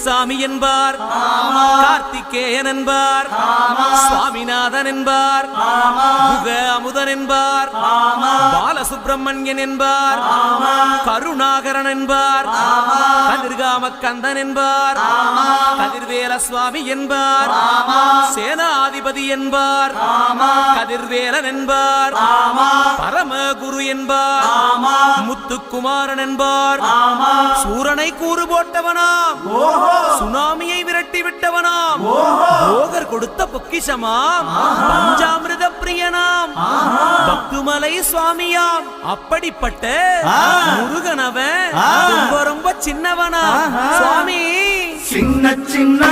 சாமி என்பார், கார்த்திகேயன் என்பார், சுவாமிநாதன் என்பார், முக அமுதன் என்பார், பாலசுப்பிரமணியன் என்பார், கருணாகரன் என்பார், கதிர்காம கந்தன் என்பார், கதிர்வேல சுவாமி என்பார், சேனாதிபதி என்பார், கதிர்வேலன் என்பார், பரமகுரு என்பார், முத்துக்குமாரன் என்பார், சூரனை கூறு போட்டவனாம், சுனாமியை விரட்டி விட்டவனாம், போகர் கொடுத்த பொக்கிஷமாம், பஞ்சாமிர்த பிரியனாம், பக்துமலை சுவாமியாம். அப்படிப்பட்ட முருகனவன் ரொம்ப ரொம்ப சின்னவனா சுவாமி. சின்ன சின்ன